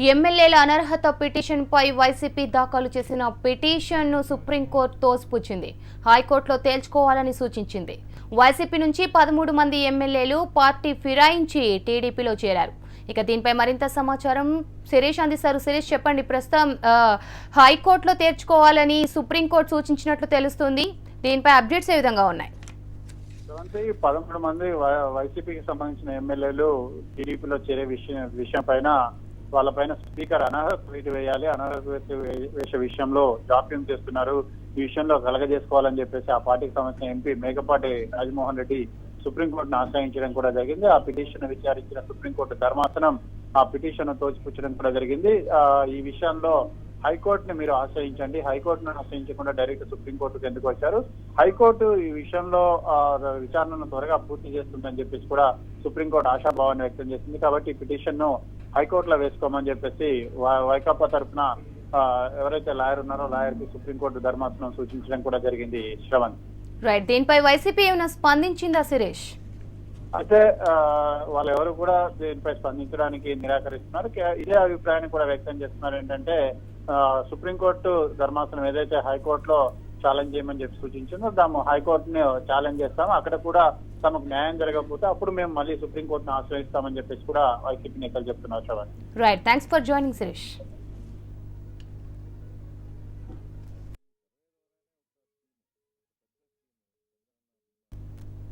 ఎమ్మెల్యేల అనర్హత పిటిషన్పై వైసీపీ దాఖలు చేసిన పిటిషన్ను సుప్రీంకోర్టు తోసిపుచ్చింది. హైకోర్టులో తేల్చుకోవాలని సూచించింది. వైసీపీ నుంచి 13 మంది ఎమ్మెల్యేలు పార్టీ ఫిరాయించి టీడీపీలో చేరారు. ఇక దీనిపై మరింత సమాచారం శిరీష్ అందిస్తారు. శిరీష్ చెప్పండి, ప్రస్తుతం హైకోర్టులో తేల్చుకోవాలని సుప్రీంకోర్టు సూచించినట్లు తెలుస్తుంది. దీనిపై అప్డేట్స్ ఏ విధంగా ఉన్నాయి? 13 మంది వైసీపీకి సంబంధించిన ఎమ్మెల్యేలు టీడీపీలో చేరే విషయం పైన వాళ్ళపైన స్పీకర్ అనర్హత వేటు వేయాలి, అనర్హత వేసే విషయంలో జాప్యం చేస్తున్నారు, ఈ విషయంలో కలగజేసుకోవాలని చెప్పేసి ఆ పార్టీకి సంబంధించిన ఎంపీ మేకపాటి రాజమోహన్ రెడ్డి సుప్రీంకోర్టును ఆశ్రయించడం కూడా జరిగింది. ఆ పిటిషన్ విచారించిన సుప్రీంకోర్టు ధర్మాసనం ఆ పిటిషన్ తోసిపుచ్చడం కూడా జరిగింది. ఈ విషయంలో హైకోర్టుని మీరు ఆశ్రయించండి, హైకోర్టును ఆశ్రయించకుండా డైరెక్ట్ సుప్రీంకోర్టుకు ఎందుకు వచ్చారు, హైకోర్టు ఈ విషయంలో విచారణను త్వరగా పూర్తి చేస్తుందని చెప్పేసి కూడా సుప్రీంకోర్టు ఆశాభావాన్ని వ్యక్తం చేసింది. కాబట్టి ఈ పిటిషన్ ను హైకోర్టులో వేసుకోమని చెప్పేసి వైకాపా తరఫున ఎవరైతే లాయర్ ఉన్నారో లాయర్ కి సుప్రీంకోర్టు ధర్మాసనం సూచించడం కూడా జరిగింది. శ్రవణ్, రైట్, దీనిపై వైసీపీ ఏమైనా స్పందించిందా శిరీష్? అయితే వాళ్ళు ఎవరు కూడా దీనిపై స్పందించడానికి నిరాకరిస్తున్నారు. ఇదే అభిప్రాయాన్ని కూడా వ్యక్తం చేస్తున్నారు. ఏంటంటే సుప్రీంకోర్టు ధర్మాసనం ఏదైతే హైకోర్టులో ఛాలెంజ్ చేయమని చెప్పి సూచించిందో దాన్ని హైకోర్టుని ఛాలెంజ్ చేస్తాము, అక్కడ కూడా తమకు న్యాయం జరగకపోతే అప్పుడు మేము మళ్ళీ సుప్రీంకోర్టును ఆశ్రయిస్తామని చెప్పేసి కూడా వైసీపీ నేతలు చెప్తున్నారు. Right, thanks for joining Sirish.